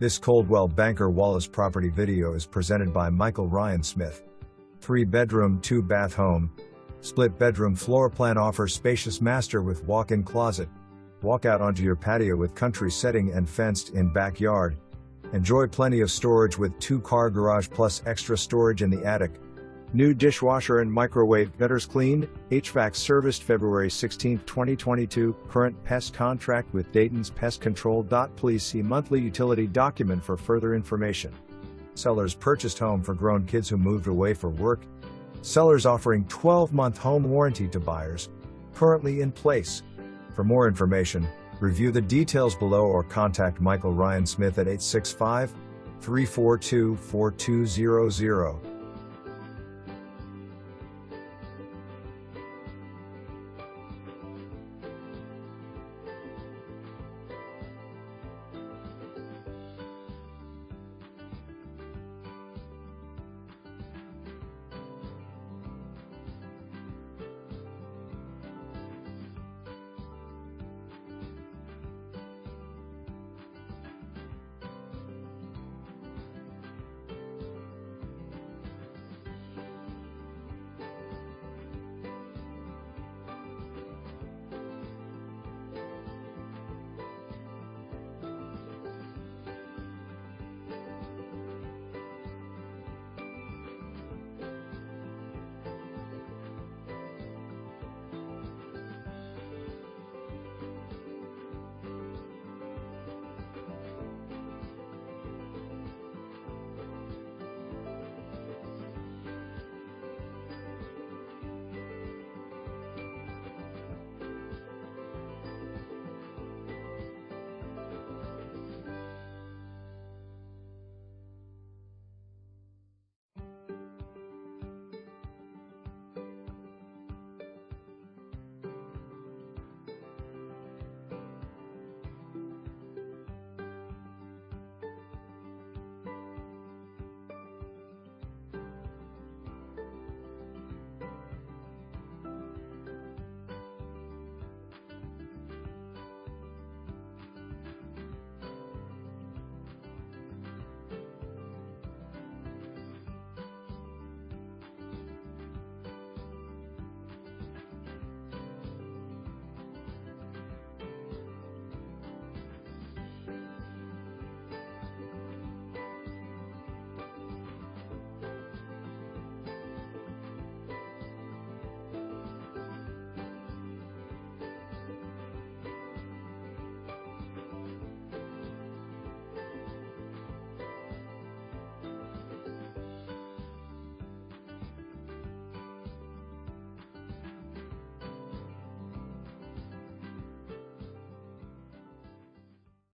This Coldwell Banker Wallace property video is presented by Michael Ryansmith. 3-bedroom, 2-bath home. Split bedroom floor plan offers spacious master with walk-in closet. Walk out onto your patio with country setting and fenced-in backyard. Enjoy plenty of storage with 2-car garage plus extra storage in the attic. New dishwasher and microwave, gutters cleaned, HVAC serviced February 16, 2022. Current Pest contract with Dayton's Pest Control.Please see monthly utility document for further information. Sellers purchased home for grown kids who moved away for work. Sellers offering 12-month home warranty to buyers. Currently in place. For more information, review the details below or contact Michael Ryansmith at 865-342-4200.